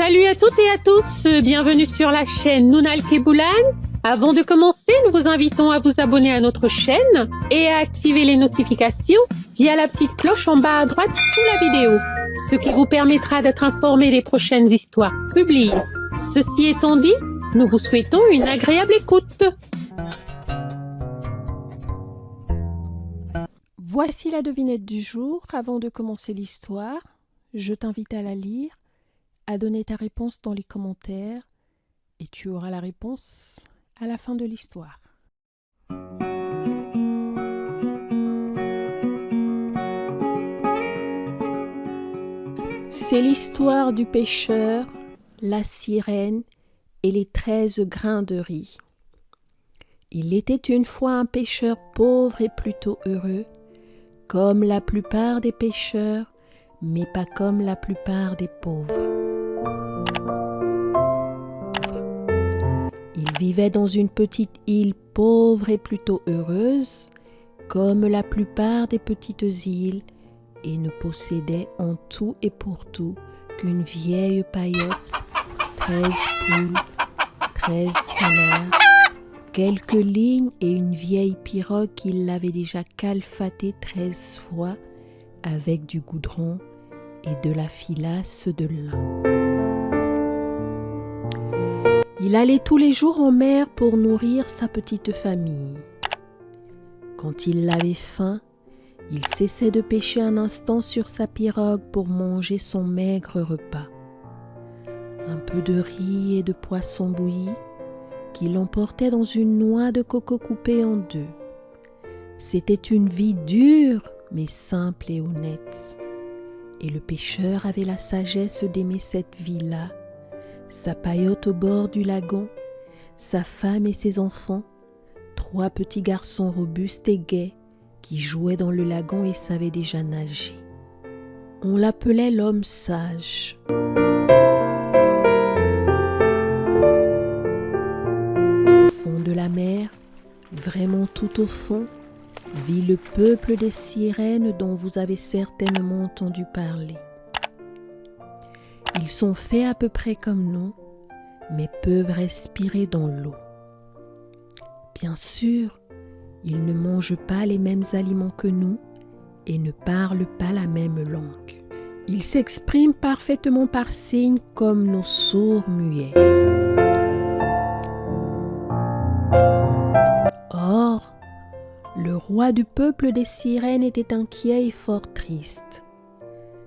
Salut à toutes et à tous, bienvenue sur la chaîne Nounal Keboulan. Avant de commencer, nous vous invitons à vous abonner à notre chaîne et à activer les notifications via la petite cloche en bas à droite sous la vidéo, ce qui vous permettra d'être informé des prochaines histoires publiées. Ceci étant dit, nous vous souhaitons une agréable écoute. Voici la devinette du jour. Avant de commencer l'histoire, je t'invite à la lire, à donner ta réponse dans les commentaires et tu auras la réponse à la fin de l'histoire. C'est l'histoire du pêcheur, la sirène et les 13 grains de riz. Il était une fois un pêcheur pauvre et plutôt heureux, comme la plupart des pêcheurs, mais pas comme la plupart des pauvres. Il vivait dans une petite île pauvre et plutôt heureuse, comme la plupart des petites îles, et ne possédait en tout et pour tout qu'une vieille paillote, 13 poules, 13 canards, quelques lignes et une vieille pirogue qu'il l'avait déjà calfatée 13 fois avec du goudron et de la filasse de lin. Il allait tous les jours en mer pour nourrir sa petite famille. Quand il avait faim, il cessait de pêcher un instant sur sa pirogue pour manger son maigre repas. Un peu de riz et de poisson bouilli qu'il emportait dans une noix de coco coupée en deux. C'était une vie dure, mais simple et honnête. Et le pêcheur avait la sagesse d'aimer cette vie-là, sa paillote au bord du lagon, sa femme et ses enfants, 3 petits garçons robustes et gais qui jouaient dans le lagon et savaient déjà nager. On l'appelait l'homme sage. Au fond de la mer, vraiment tout au fond, vit le peuple des sirènes dont vous avez certainement entendu parler. Ils sont faits à peu près comme nous, mais peuvent respirer dans l'eau. Bien sûr, ils ne mangent pas les mêmes aliments que nous et ne parlent pas la même langue. Ils s'expriment parfaitement par signes comme nos sourds muets. Or, le roi du peuple des sirènes était inquiet et fort triste.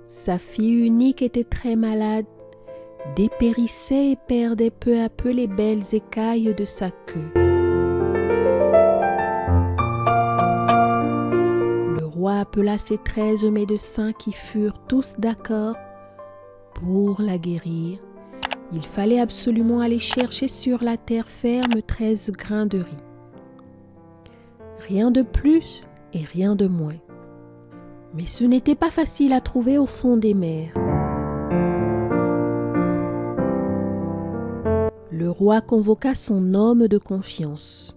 Sa fille unique était très malade, dépérissait et perdait peu à peu les belles écailles de sa queue. Le roi appela ses 13 médecins qui furent tous d'accord pour la guérir. Il fallait absolument aller chercher sur la terre ferme 13 grains de riz. Rien de plus et rien de moins. Mais ce n'était pas facile à trouver au fond des mers. Le roi convoqua son homme de confiance.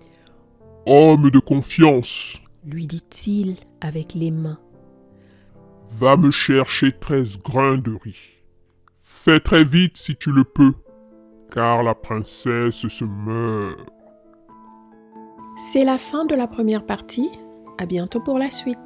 « Homme de confiance, lui dit-il avec les mains. Va me chercher 13 grains de riz. Fais très vite si tu le peux, car la princesse se meurt. » C'est la fin de la première partie. À bientôt pour la suite.